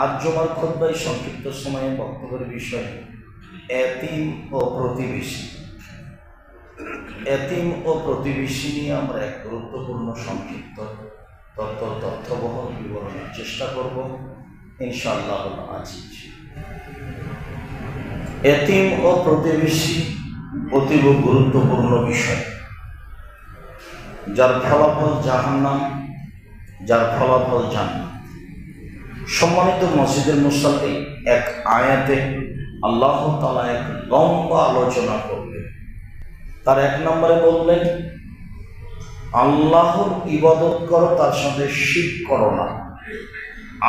আজ জুমার খুতবায় সংক্ষিপ্ত সময়ে বক্তব্যের বিষয় এতিম ও প্রতিবেশী। এতিম ও প্রতিবেশী নিয়ে আমরা এক গুরুত্বপূর্ণ সংক্ষিপ্ত তথ্যবহ বিবরণের চেষ্টা করব ইনশাআল্লাহ আজিজ। এতিম ও প্রতিবেশী অতীব গুরুত্বপূর্ণ বিষয়, যার ফলাফল জাহান্নাম, যার ফলাফল জান্নাত। সম্মানিত মসজিদের মুসাল্লি এক আয়াতে আল্লাহ তাআলা এক লম্বা আলোচনা করলেন। তার এক নম্বরে বললেন, আল্লাহর ইবাদত করো, তার সাথে শিরক করো না।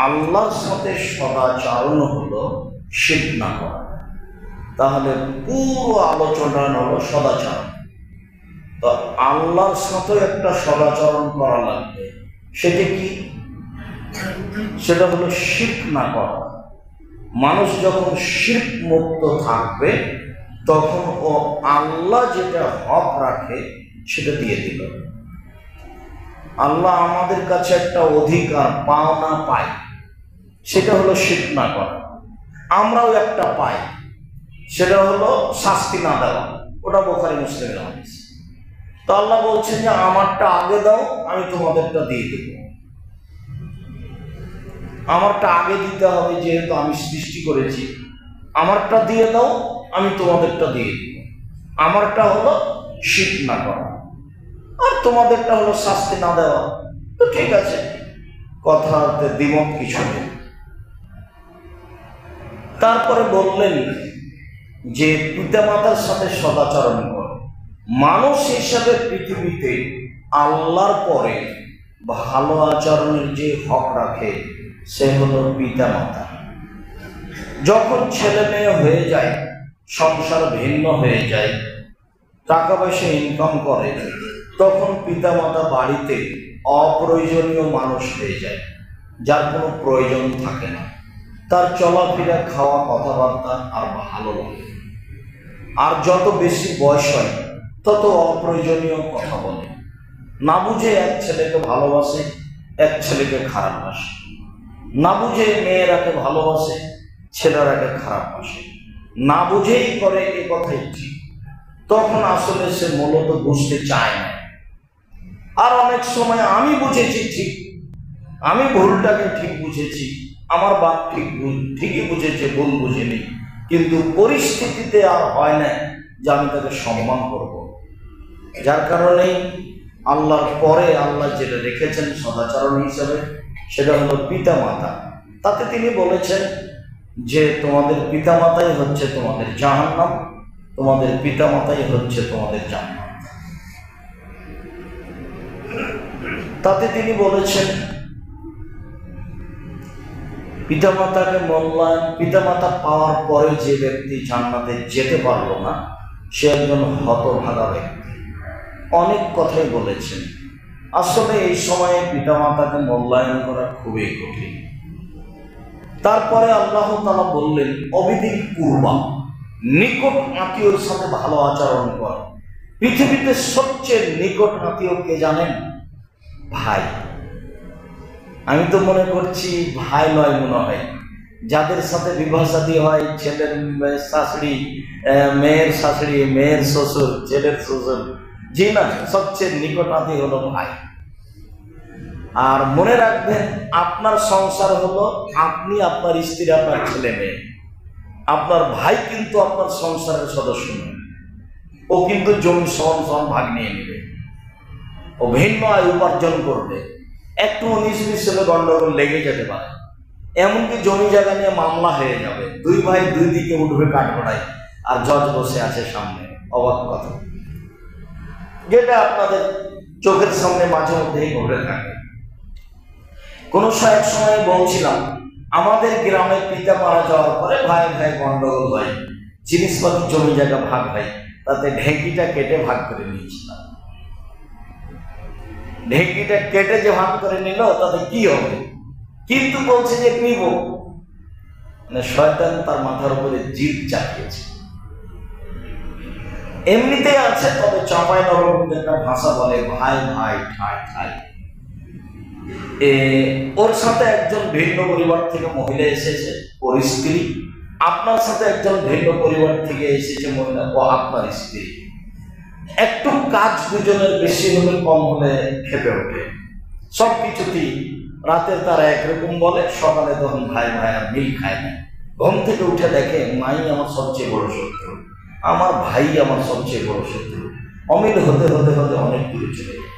আল্লাহর সাথে সদাচরণ হলো শিরক না করা। তাহলে পুরো আলোচনা হলো সদাচরণ। তো আল্লাহর সাথে একটা সদাচরণ করা লাগবে, সেটা কি? সেটা হলো শিরক না করা। মানুষ যখন শিরক মুক্ত থাকবে তখন ও আল্লাহ যেটা হক রাখে সেটা দিয়ে দিল। আল্লাহ আমাদের কাছে একটা অধিকার পাওনা পাই, সেটা হলো শিরক না করা। আমরাও একটা পাই, সেটা হলো শাস্তি না দেওয়া। ওটা বুখারী মুসলিমের হাদিস। তো আল্লাহ বলছেন যে আমারটা আগে দাও, আমি তোমাদেরটা দিয়ে দেব। আমারটা আগে দিতে হবে, যেহেতু আমি সৃষ্টি করেছি। আমারটা দিয়ে দাও, আমি তোমাদেরটা দিয়ে দিব। আমারটা হলো শিরক না করা, আর তোমাদেরটা হলো শাস্তি না দেওয়া। তো ঠিক আছে, কথাতে দ্বিমত কিছু নেই। তারপরে বললেন যে পিতামাতার সাথে সদাচরণ করো। মানুষ হিসাবে পৃথিবীতে আল্লাহর পরে ভালো আচরণের যে হক রাখে সে হলো পিতামাতা। যখন ছেলে মেয়ে হয়ে যায়, সংসার ভিন্ন হয়ে যায়, টাকা পয়সা ইনকাম করে, তখন পিতামাতা বাড়িতে অপ্রয়োজনীয় মানুষ হয়ে যায়, যার কোনো প্রয়োজন থাকে না। তার চলাফেরা, খাওয়া, কথাবার্তা আর ভালো লাগে। আর যত বেশি বয়স হয় তত অপ্রয়োজনীয় কথা বলে। না বুঝে এক ছেলেকে ভালোবাসে, এক ছেলেকে খারাপ বাসে। না বুঝে মেয়েরাকে ভালোবাসে, ছেলেরাকে খারাপ বাসে। না বুঝেই করে, এ কথাই ঠিক। তখন আসলে সে মূলত বুঝতে চায় না। আর অনেক সময় আমি বুঝেছি ঠিক, আমি ভুলটাকে ঠিক বুঝেছি, আমার বাপ ঠিকই বুঝেছে, ভুল বুঝেনি। কিন্তু পরিস্থিতিতে আর হয় না যে আমি তাকে সম্মান করব। যার কারণেই আল্লাহর পরে আল্লাহ যেটা রেখেছেন সদাচরণ হিসাবে, সেটা হলো পিতামাতা। তাতে তিনি বলেছেন যে তোমাদের পিতামাতাই হচ্ছে তোমাদের জাহান্নাম, তোমাদের পিতামাতাই হচ্ছে তোমাদের জান্নাত। তাতে তিনি বলেছেন পিতামাতাকে মূল্যায়ন, পিতামাতা পাওয়ার পরে যে ব্যক্তি জান্নাতে যেতে পারলো না সে একজন হতভাগা ব্যক্তি। অনেক কথাই বলেছেন। আসলে এই সময়ে পিতামাতাকে মূল্যায়ন করা খুবই কঠিন। তারপরে আল্লাহ তাআলা বললেন অবিদিল কুরবা, নিকট আত্মীয়র সাথে ভালো আচরণ কর। পৃথিবীতে সবচেয়ে নিকট আত্মীয় কে জানেন? ভাই। আমি তো মনে করছি ভাই নয়, মনে হয় যাদের সাথে বিবাহ শাদী হয়, ছেলের শাশুড়ি, মেয়ের শাশুড়ি, মেয়ের শ্বশুর, ছেলের শ্বশুর, জি না, সবচেয়ে নিকট আত্মীয় হলো ভাই। আর মনে রাখবেন, আপনার সংসার হলো আপনি, আপনার স্ত্রী, আপনার ছেলে মেয়ে। আপনার ভাই কিন্তু আপনার সংসারের সদস্য নয়। ও কিন্তু জমি সমান ভাগ নিয়ে নেবে, ও ভিন্ন আয় উপার্জন করবে। একটু 19-20 সালে গন্ডগোল লেগে যেতে পারে, এমনকি জমি জায়গা নিয়ে মামলা হয়ে যাবে। দুই ভাই দুই দিকে উঠবে কাঠগড়ায়, আর জজ বসে আছে সামনে। অবাক কথা, যেটা আপনাদের চোখের সামনে মাঝে মধ্যেই ঘটে থাকে। কোন এক সময় বলছিলাম, আমাদের গ্রামে পিতা মারা যাওয়ার পরে ভাই ভাই গন্ডগোল হয়, জিনিসপত্র জমি জায়গা ভাগ হয়। তাতে ঢেঁকিটা কেটে ভাগ করে নিয়েছিলাম। ঢেঁকিটা কেটে যে ভাগ করে নিল তাতে কি হবে? কিন্তু বলছে যে নিব। মানে শয়তান তার মাথার উপরে জিদ চাপিয়েছে। এমনিতে আছে, তবে চাঁপাই নবাবগঞ্জের একটা ভাষা বলে ভাই ভাই ঠাই ঠাই। ওর সাথে একজন ভিন্ন পরিবার থেকে মহিলা এসেছে, ওর স্ত্রী। আপনার সাথে একজন ভিন্ন পরিবার থেকে এসেছে মহিলা, ও আপনার স্ত্রী। একটু কাজ দুজনের বেশি হলে কম হলে খেপে ওঠে, সব কিছুতেই রাতের তারা একরকম বলে, সকালে তখন ভাই ভাই আর মিল খায় না। ঘুম থেকে উঠে দেখে মাই আমার সবচেয়ে বড় শত্রু, আমার ভাই আমার সবচেয়ে বড় শত্রু। অমিল হতে হতে হতে অনেক দূরে চলে যায়।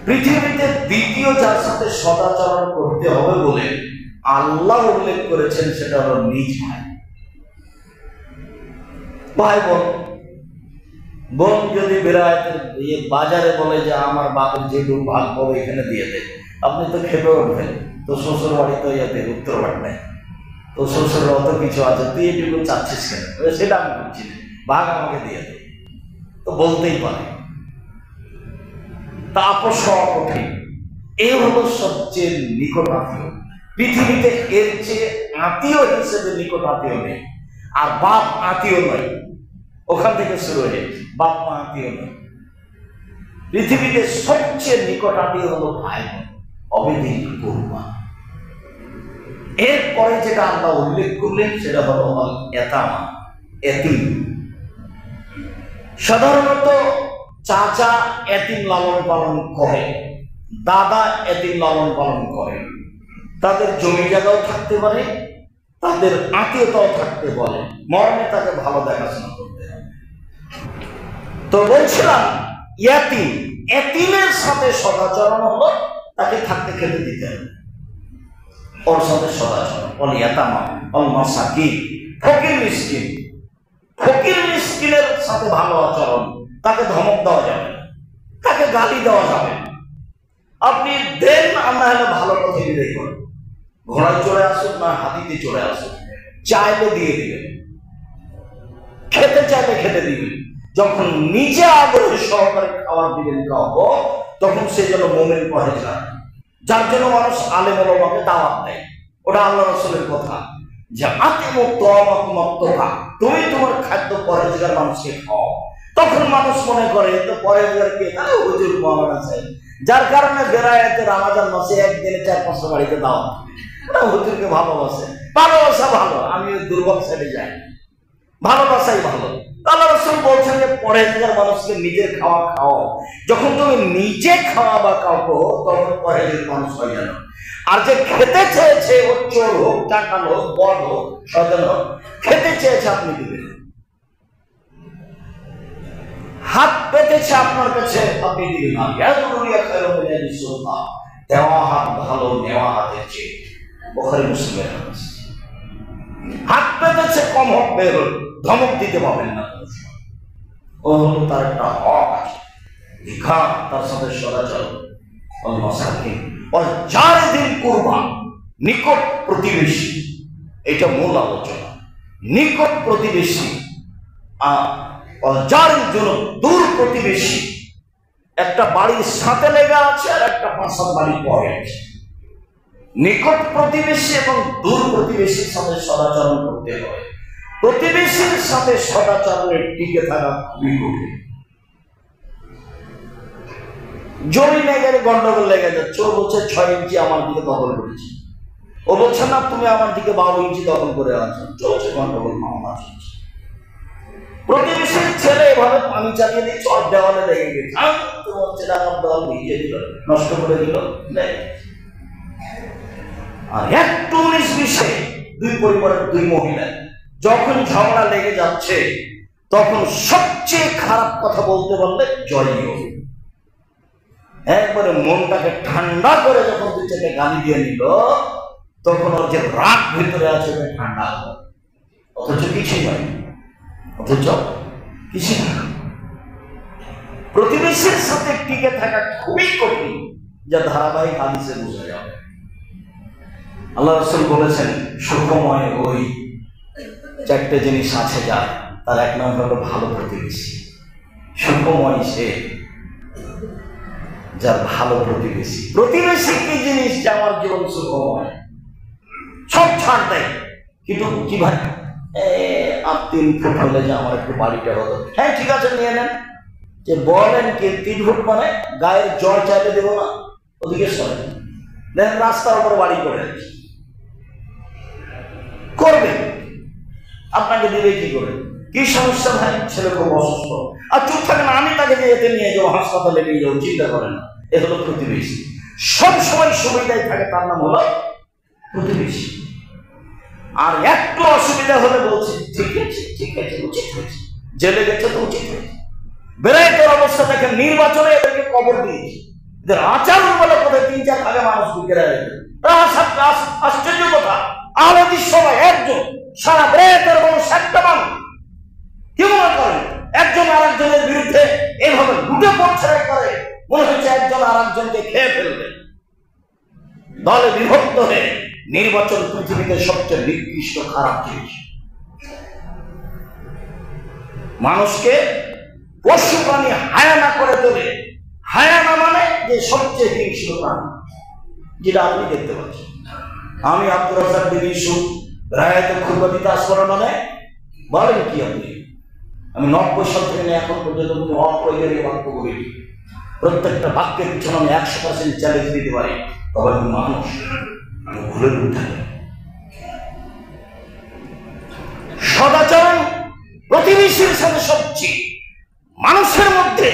পৃথিবীতে দ্বিতীয় যার সাথে সদাচরণ করতে হবে বলে আল্লাহ উল্লেখ করেছেন সেটা হলো নিজ ভাই। ভাই বোন, বোন যদি বেড়াতের বাজারে বলে যে আমার বাপের যে ভাগ পাবো এখানে দিয়ে দেয়, আপনি তো খেপে উঠবেন। তো শ্বশুর বাড়ি তো ইয়াতে উত্তর বাড়ি, তো শ্বশুরের অত কিছু আছে, তুই এটুকু চাচ্ছিস কেন? সেটা আমি বুঝছি না, ভাগ আমাকে দিয়ে দে। তো বলতেই পারে, তা আপোষ হওয়া কঠিন। এই হলো সবচেয়ে নিকট আত্মীয়। পৃথিবীতে এর চেয়ে আত্মীয় হিসেবে নিকট আত্মীয় নেই। আর বাপ আত্মীয় নয়, ওখান থেকে শুরু হয়ে বাপ মা আত্মীয় নয়। পৃথিবীতে সবচেয়ে নিকট আত্মীয় হলো ভাই বোন, অবিদিন কুরবা। এরপরে যেটা আল্লাহ উল্লেখ করলেন সেটা হলো এতামা, এতিম। সাধারণত চাচা এতিম লালন পালন করে, দাদা এতিম লালন পালন করে। তাদের জমি জায়গাও থাকতে পারে, তাদের আত্মীয়তাও থাকতে পারে, মরণে তাকে ভালো দেখাশোনা করতে হবে। তো বলছিলাম ইয়াতিম, এতিমের সাথে সদাচরণ হলো তাকে থাকতে খেতে দিতে হবে, ওর সাথে সদাচরণ। অল ইয়াতামা অল মাসাকিন, ফকির মিসকিন। ফকির মিসকিনের সাথে ভালো আচরণ, তাকে ধমক দেওয়া যাবে না, তাকে গালি দেওয়া যাবে না। আপনি দেন, আমরা হলে ভালো কথা বিদায় করেন। ঘোড়ায় চলে আসুক না হাতিতে চলে আসুক, চাইলে দিয়ে দিবেন, খেতে চাইলে খেতে দিবেন। যখন নিজে আগ্রহী সহকারে খাবার দিবেন খাওয়াবো, তখন সে যেন মোমেন পরেজগার, যার জন্য মানুষ আলেম ওলামাকে দাওয়াত দেয়। ওটা আল্লাহ রাসূলের কথা যে আতিমু তাআমাকুম, তুমি তোমার খাদ্য পরেজগার মানুষকে খাও। তখন মানুষ মনে করে তো পরেজগার কে? হুজুর মাওলানা সাহেব। যার কারণে বেড়াইতে রমাদান মাসে একদিনে 4-5 বাড়িতে দাওয়াত, ওরা হুজুরকে ভালোবাসে। ভালোবাসা ভালো, আমি দুর্বল সাইডে যাই, ভালোবাসাই ভালো। আল্লাহ রাসূল বলছেন যে পরেজগার মানুষকে নিজের খাওয়া খাও। যখন তুমি নিজে খাওয়া বা কাউকে, তখন পরেজগার মানুষ হয়ে গেল। আর যে খেতে চেয়েছে, ও চোর হোক, চাকাল হোক, বড় হোক, সজন হোক, খেতে চেয়েছে আপনি দিবেন। হাত পেতেছে আপনার কাছে, আপনি দিবেন না। দেওয়া হাত ভালো, নেওয়া হাতের চেয়ে। বুখারী মুসলিমের হাদিস। হাত পেতেছে, কম হোক বের হোক, ধমক দিতে পারবেন না। ও হলো তার একটা হক আছে, ভিক্ষা, তার সাথে সদাচরণ। যার দিন কুরবান, নিকট প্রতিবেশী, এটা মূল আলোচনা। নিকট প্রতিবেশী যার জন্য দূর প্রতিবেশী। একটা বাড়ির সাথে লেগে আছে আর একটা পাঁচার বাড়ি পরে আছে। নিকট প্রতিবেশী এবং দূর প্রতিবেশীর সাথে সদাচরণ করতে হয়। প্রতিবেশীর সাথে সদাচরণের টিকে থাকা খুবই কঠিন। জমি লেগে গন্ডগোল লেগে যাচ্ছে, ও বলছে 6 ইঞ্চি আমার দিকে দখল করেছি, ও বলছে না তুমি আমার দিকে 12 ইঞ্চি দখল করে আছো, চলছে গন্ডগোল, মামলা চলছে। প্রতিবেশীর ছেলে এভাবে পানি চালিয়ে দিয়ে চট দেওয়ালে লেগে গেছে, তোমার ছেলে আমার দেওয়াল ভিজিয়ে দিল, নষ্ট করে দিল। আর একটু 19-20 দুই পরিবারের দুই মহিলা যখন ঝগড়া লেগে যাচ্ছে, তখন সবচেয়ে খারাপ কথা বলতে বললে জয়ী হবে। একবারে মনটাকে ঠান্ডা করে যখন দুই চারটে গালি দিয়ে নিল, তখন ওর যে রাগ ভিতরে আছে ওটা ঠান্ডা হলো। অথচ কিছুই নয়, অথচ কিছু না। প্রতিবেশীর সাথে টিকে থাকা খুবই কঠিন, যা ধারাবাহিক হাদিসে বোঝা যাবে। আল্লাহ রাসূল বলেছেন সুখময় ওই 4টে জিনিস আছে যার, তার এক নম্বর হলো ভালো প্রতিবেশী। সুখময় সে যার ভালো প্রতিবেশী। প্রতিবেশী কি জিনিস যে আমার জীবন সুখময়, সব ছাড় দেয়। কিন্তু কি ভাই, আর 3 ফুট হলে যে আমার একটু বাড়িটা হতো, হ্যাঁ ঠিক আছে নিয়ে নেন, যে বলেন কি 3 ফুট মানে গায়ের জ্বর চাইতে দেবো না, ওদিকে সরে দেখেন রাস্তার উপর বাড়ি করে করবে, আপনাকে দিবে কি করে? কি সমস্যা ভাই? ছেলে খুব অসুস্থ, আর চুপ থাকে না, আমি তাকে এতে নিয়ে যাবো, হাসপাতালে নিয়ে যাবো, চিন্তা করেন না। এ হলো প্রতিবেশী, সব সময় সুবিধায় থাকে, তার নাম হলো প্রতিবেশী। আর একটু অসুবিধা হলে বলছে ঠিক আছে ঠিক আছে, উচিত হয়েছে, জেলে গেছে তো উচিত হয়েছে। বেড়াইতের অবস্থা দেখেন, নির্বাচনে এদেরকে কবর দিয়েছে, এদের আচরণ বলে কোথায় 3-4 ভাগে মানুষ বিকেরা আশ্চর্য কথা। আলাদির সবাই একজন সারা বেড়াইতের মানুষ একটা মানুষ কি মনে করেন একজন আর একজনের বিরুদ্ধে এইভাবে লুটে পড়ছে করে, মনে হচ্ছে একজন আর একজনকে খেয়ে ফেলবে। দলে বিভক্ত হয়ে নির্বাচন পৃথিবীতে সবচেয়ে নিকৃষ্ট খারাপ জিনিস। মানুষকে পশু প্রাণী হায়ানা করে তোলে। হায়ানা মানে যে সবচেয়ে হিংস্র প্রাণী, যেটা আপনি দেখতে পাচ্ছেন। আমি আব্দুর রাজ্জাক দিবিশু রায়তে খুরবা দিতে আসবো মানে বলেন কি আপনি? আমি 90 সাল থেকে এখন পর্যন্ত কোনো অপ্রয়োজনীয় বাক্য বলি, প্রত্যেকটা বাক্যের পিছনে আমি 100% চ্যালেঞ্জ দিতে পারি। তবে আমি মানুষ, আমি ভুলের উঠে সদাচরণ প্রতিবেশীর সাথে সবচেয়ে মানুষের মধ্যে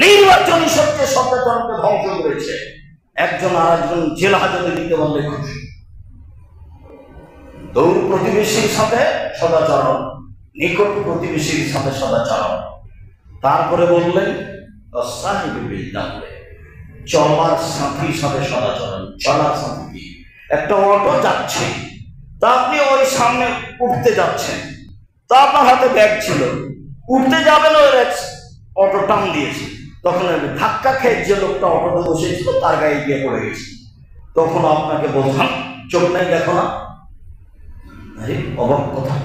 নির্বাচনী সবচেয়ে সদাচরণকে ধ্বংস করেছে। একজন আর একজন জেল হাজতে দিতে বললে খুশি। দূর প্রতিবেশীর সাথে সদাচরণ, নিকট প্রতিবেশীর সাথে সদাচরণ। তারপরে বললেন চলার সাথীর সাথে সদাচরণ। চলার সাথী কি? একটা অটো যাচ্ছে, তা আপনি ওই সামনে উঠতে যাচ্ছেন, তা আপনার হাতে ব্যাগ ছিল, উঠতে যাবেন, ওই অটো টান দিয়েছে, তখন ধাক্কা খেয়ে যে লোকটা অটোতে বসেছিল তার গায়ে গিয়ে পড়ে গেছে। তখন আপনাকে বললাম চোখ নাই দেখো না? আরে অবাক কথা,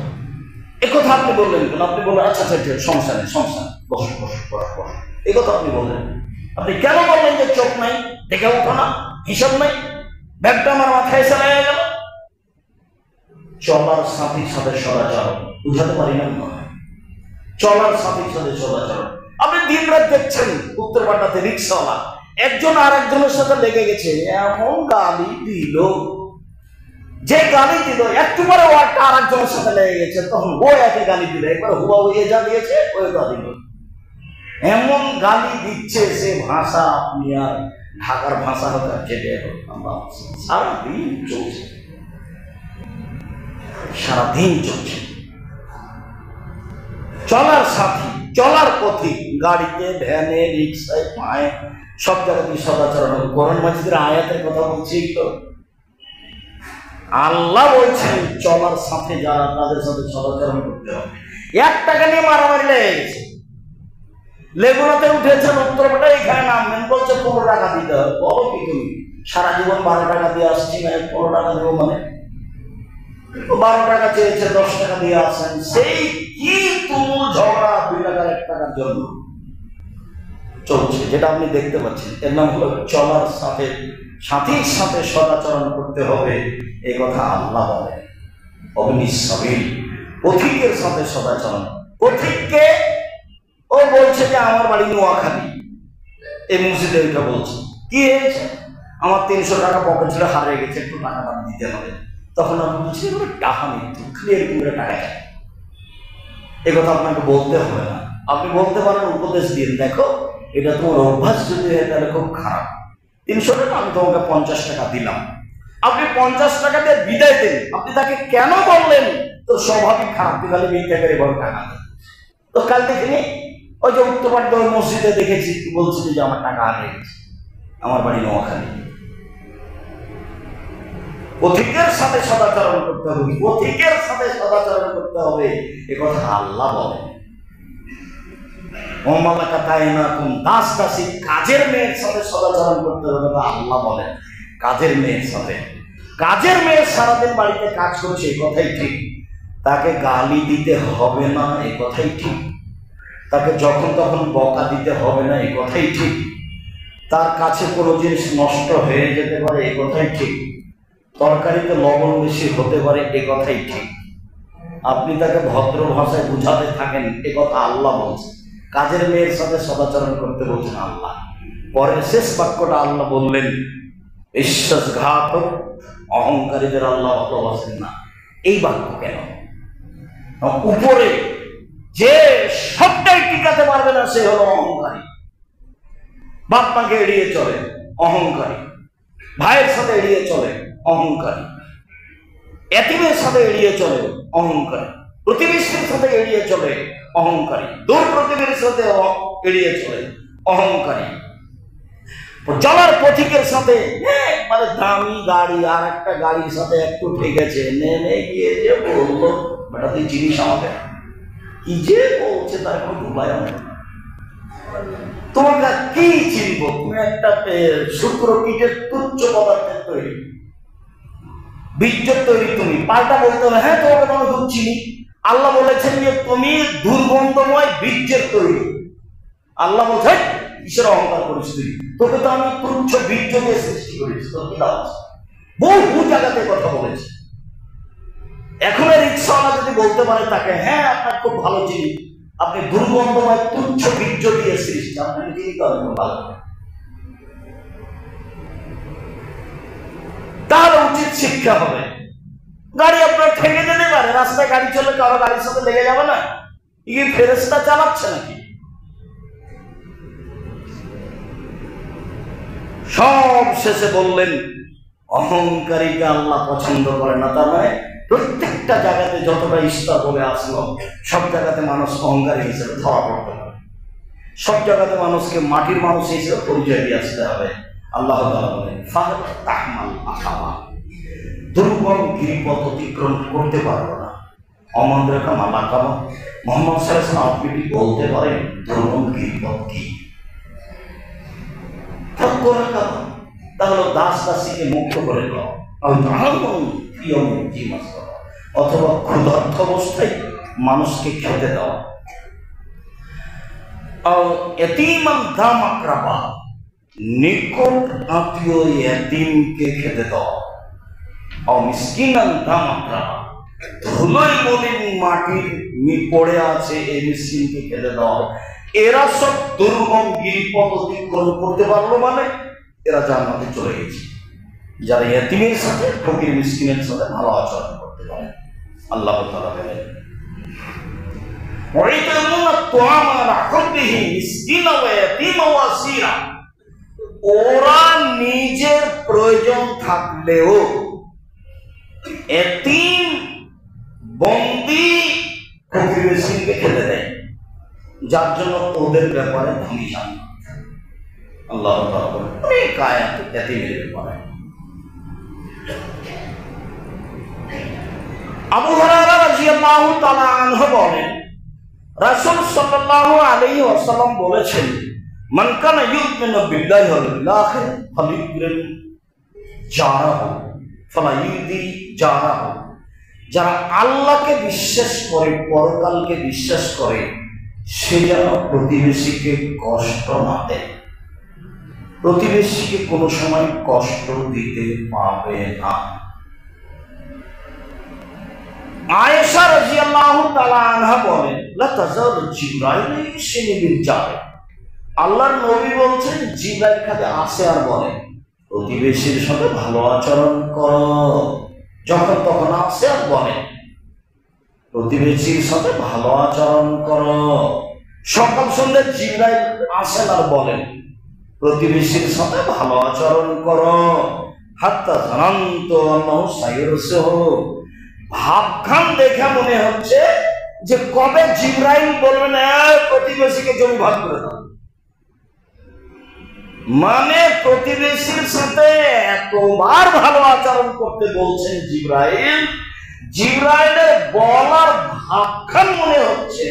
এ কথা আপনি বললেন কেন? আপনি বললেন আচ্ছা আচ্ছা সমস্যা নেই, সমস্যা নেই, বসো বসো বসো বসো, এই কথা আপনি বললেন। আপনি কেন বললেন যে চোখ নাই, দেখে উঠো না, হিসাব নাই? ব্যাগটা আমার মাথায় এসে লেগে গেল। চলার সাথীর সাথে সদাচরণ, বুঝাতে পারি না মনে হয়। চলার সাথীর সাথে সদাচরণ। আপনি দিন রাত দেখছেন উত্তরপাড়াতে রিক্সাওয়ালা একজন আর একজনের সাথে লেগে গেছে, এমন গালি দিল, যে গালি দিল একটু পরে ওয়ার্ডটা আর একজনের সাথে লেগে গেছে, তখন ও একে গালি দিল, একবার হুয়া হয়ে যা দিয়েছে ওই গালি দিল। এমন গালি দিচ্ছে সে ভাষা আপনি আর ঢাকার ভাষা হতে যেতে সারাদিন চলছে, সারাদিন চলছে। চলার সাথী, চলার পথিক, গাড়িতে, ভ্যানে, রিক্সায়, পায়ে, সব জায়গাতেই সদাচরণ। কোরআন মাজিদের আয়াতের কথা বলছি তো, আল্লাহ বলছেন চলার সাথে যারা তাদের সাথে সদাচরণ করতে হবে। 1 টাকা নিয়ে মারামারি লেগে গেছে, লেগুনাতে উঠেছেন উত্তরপাড়া, এখানে নামবেন, বলছে 15 টাকা দিতে হবে। বলো কি তুমি সারা জীবন 12 টাকা দিয়ে আসছি না, 15 টাকা দেবো মানে? 12 টাকা চেয়েছে, 10 টাকা দিয়ে আসেন, সেই কি তুমুল ঝগড়া 2 টাকার 1 টাকার জন্য চলছে, যেটা আপনি দেখতে পাচ্ছেন। এর নাম হলো চলার সাথে, সাথীর সাথে সদাচরণ করতে হবে, এই কথা আল্লাহ বলে। অবনিসাবিল, পথিকের সাথে সদাচরণ। পথিককে ও বলছে যে আমার বাড়ি নোয়াখালী, এই মসজিদে ওইটা বলছে, কি হয়েছে? আমার 300 টাকা পকেট ছিল, হারিয়ে গেছে, একটু টাকা দিতে হবে। তখন আপনি বলছি টাকা মৃত্যু, ক্লিয়ার করে টাকা যায়, এ কথা আপনাকে বলতে হবে না। আপনি বলতে পারেন, উপদেশ দিন, দেখো এটা তোমার অভ্যাস যদি হয় তাহলে খুব খারাপ। 300 টাকা আমি তোমাকে 50 টাকা দিলাম, আপনি 50 টাকা দিয়ে বিদায় দেন। আপনি তাকে কেন বললেন? তো স্বাভাবিক খারাপ, তুই খালি মিথ্যা করে বড় টাকা দেন। তো কাল দেখিনি ওই যে উত্তরপাড়া ওই মসজিদে দেখেছি, কি বলছিল যে আমার টাকা হারিয়ে গেছে, আমার বাড়ি নোয়াখালী। পথিকের সাথে সদাচরণ করতে হবে, পথিকের সাথে সদাচরণ করতে হবে, এ কথা আল্লাহ বলে। ওমালাকা তাইনাকুম, দাস দাসী, কাজের মেয়ের সাথে সদাচরণ করতে হবে, আল্লাহ বলে। কাজের মেয়ের সাথে, কাজের মেয়ে সারাদিন বাড়িতে কাজ করছে, এই কথাই ঠিক। তাকে গালি দিতে হবে না, এই কথাই ঠিক। তাকে যখন তখন বকা দিতে হবে না, এই কথাই ঠিক। তার কাছে কোনো জিনিস নষ্ট হয়ে যেতে পারে, এই কথাই ঠিক। তরকারিতে লবণ বেশি হতে পারে, এ কথাই ঠিক। আপনি তাকে ভদ্র ভাষায় বুঝাতে থাকেন, এ কথা আল্লাহ বলছে। কাজের মেয়ের সাথে সদাচরণ করতে বলছেন আল্লাহ। পরের শেষ বাক্যটা আল্লাহ বললেন, বিশ্বাসঘাতক অহংকারীদের আল্লাহ ভালোবাসেন না। এই বাক্য কেন? উপরে যে সবটাই টিকাতে পারবে না সে হলো অহংকারী। বাপ মাকে এড়িয়ে চলে অহংকারী, ভাইয়ের সাথে এড়িয়ে চলে অহংকারী, এতিমের সাথে এড়িয়ে চলে অহংকারী, প্রতিবেশীর সাথে এড়িয়ে চলে অহংকারী, দূর প্রতিবেশীর সাথে এড়িয়ে চলে অহংকারী, চলার পথিকের সাথে মানে দামি গাড়ি আর একটা গাড়ির সাথে একটু ঠেকেছে, নেমে গিয়ে যে বললো বেটা তুই জিনিস আমাদের কি যে বলছে তার কোনো ডুবায় না। তোমাকে কি চিনব? তুমি একটা শুক্র কীটের তুচ্ছ পদার্থের তৈরি, বীর্যের তৈরি। তুমি পাল্টা বলতে হবে হ্যাঁ তোমাকে তো আমি খুব চিনি। আল্লাহ বলেছেন যে তুমি দুর্গন্ধময় বীর্যের তৈরি। আল্লাহ বলছে কিসের অহংকার করিস তুই? তোকে তো আমি তুচ্ছ বীর্য দিয়ে সৃষ্টি করেছি, তোর কি লাভ আছে? বহু জায়গাতে কথা বলেছে। এখন রিক্সাওয়ালা যদি বলতে পারে তাকে হ্যাঁ আপনার খুব ভালো চিনি, আপনি দুর্গন্ধময় তুচ্ছ বীর্য দিয়ে সৃষ্টি, আপনাকে চিন্তা হবে ভালো, তাহলে উচিত শিক্ষা হবে। গাড়ি আপনার ঠেকে যেতে পারে, রাস্তায় গাড়ি চলে কারো গাড়ির সাথে লেগে যাবে না? কি ফেরেশতা চালাচ্ছে নাকি? সব শেষে বললেন অহংকারীকে আল্লাহ পছন্দ করে না। তার মানে প্রত্যেকটা জায়গাতে যতটা ইস্তার বলে আসলো সব জায়গাতে মানুষ অহংকারী হিসেবে ধরা পড়তে হবে, সব জায়গাতে মানুষকে মাটির মানুষ হিসেবে পরিচয় দিয়ে আসতে হবে। আল্লাহ তাআলা বলেন ফাহতাহমাল আকাবা, দুর্গম গিরিপথ অতিক্রম করতে পারবো না। অমাদ্রাকা মাল আকাবা, মুহাম্মদ সাল্লাল্লাহু আলাইহি ওয়াসাল্লাম আপনি কি বলতে পারেন দুর্গম গিরিপথ কি? তাহলে দাস দাসীকে মুক্ত করে দাও, অথবা ক্ষুধার্ত অবস্থায় মানুষকে খেতে দাও, নিকট আত্মীয় এতিমকে খেতে দাও, ধুলোয় মলিন মাটির পড়ে আছে এই মিসকিনকে খেতে দাও। এরা সব দুর্গম গিরিপথ অতিক্রম করতে পারলো মানে এরা জান্নাতে চলে গেছে, যারা এতিমের সাথে ফকির মিসকিনের সাথে ভালো আচরণ করতে পারে। আল্লাহ তাআলা বলেন ওরা নিজের প্রয়োজন থাকলেও এতিম বন্দি ফকির মিসকিনকে খেতে দেয়, যার জন্য ওদের ব্যাপারে আমি জানি। আল্লাহ তাআলা বলেন অনেক আয়াত এতিমের ব্যাপারে। আবু হুরায়রা রাদিয়াল্লাহু তাআলা আনহু বলেন রাসূল সাল্লাল্লাহু আলাইহি ওয়াসাল্লাম বলেছেন মান কানা ইউমিনু বিল্লাহি ওয়াল আখির ফালিউকরিম জারাহু ফালা ইউদি জারাহু, যারা আল্লাহকে বিশ্বাস করে পরকালকে বিশ্বাস করে সে যেন প্রতিবেশীকে কষ্ট না দেয়, প্রতিবেশীকে কোনো সময় কষ্ট দিতে পারবে না। আয়েশা রাদিয়াল্লাহু তাআলা আনহা বলেন লা তাযালু জিবরাইল ইউসিনি বিল জার, আল্লাহর নবী বলছেন জিবরাইল খালি আসে আর বলে প্রতিবেশীর সাথে ভালো আচরণ করো, যখন তখন আসে আর বলে প্রতিবেশীর সাথে ভালো আচরণ করো। সকাল সন্ধ্যা জিবরাইল আসেন আর বলেন প্রতিবেশীর সাথে ভালো আচরণ করো। হাত্তা জানান্ত আল্লাহু সাইরুসহু, ভাবখান দেখে মনে হচ্ছে যে কবে জিবরাইল বলবেন প্রতিবেশীকে জমি ভাগ করে দাও। মানে প্রতিবেশীর সাথে এতবার ভালো আচরণ করতে বলছেন জিবরাইল, জিবরাইলের বলার ভাবখান মনে হচ্ছে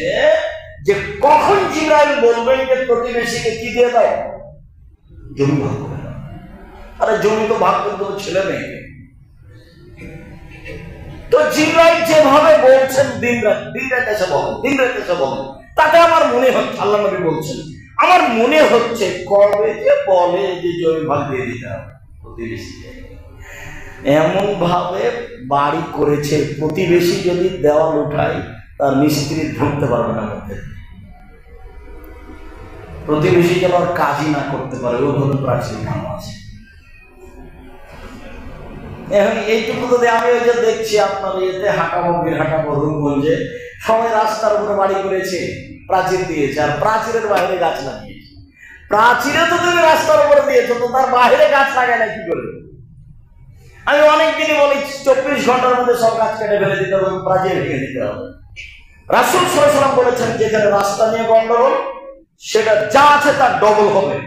যে কখন জিবরাইল বলবেন যে প্রতিবেশীকে কি দিয়ে দাও, জমি ভাগ করে দাও। আরে জমি তো ভাগ করতে ছেলে মেয়ে। তো জিবরাইল যেভাবে বলছেন দিন রাত এসে বলেন, তাতে আমার মনে হচ্ছে আল্লাহ নবী বলছেন আমার মনে হচ্ছে কবে যে বলে যে জমি ভাগ দিয়ে দিতে হবে প্রতিবেশীকে, এমন ভাবে বাড়ি করেছে প্রতিবেশী যদি দেওয়াল উঠায় তার মিস্ত্রি ঢুকতে পারবে না মধ্যে। প্রতিবেশী যেন আর কাজই না করতে পারে, ওইভাবে প্রাচীর বানানো আছে। এখন এইটুকু যদি আমি ওই যে দেখছি আপনার ইয়েতে হাঁটাবো, বীরহাটা রূপগঞ্জে সবাই রাস্তার উপরে বাড়ি করেছে, প্রাচীর দিয়েছে, আর প্রাচীরের বাইরে গাছ লাগিয়েছে। প্রাচীরে তো তুমি রাস্তার উপরে দিয়েছো, তো তার বাইরে গাছ লাগায় না কি করে? আমি অনেকদিনই বলি 24 ঘন্টার মধ্যে সব গাছ কেটে ফেলে দিতে হবে, প্রাচীর ভেঙে দিতে হবে। রাসূল সাল্লাল্লাহু আলাইহি ওয়াসাল্লাম বলেছেন যেখানে রাস্তা নিয়ে গন্ডগোল সেটা যা আছে তার ডবল হবে,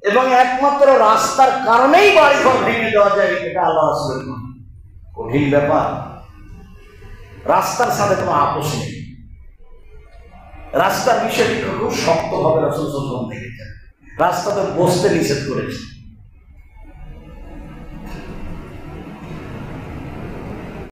এবং একমাত্র রাস্তার কারণেই বাড়িঘর ভেঙে দেওয়া যায়, এটা আল্লাহ রাসূলের কথা। কঠিন ব্যাপার, রাস্তার সাথে কোনো আপোষ নেই। রাস্তার বিষয়টি খুব শক্তভাবে রাসূল সাল্লাল্লাহু আলাইহি ওয়াসাল্লাম দেখেছেন, রাস্তাতে বসতে নিষেধ করেছেন।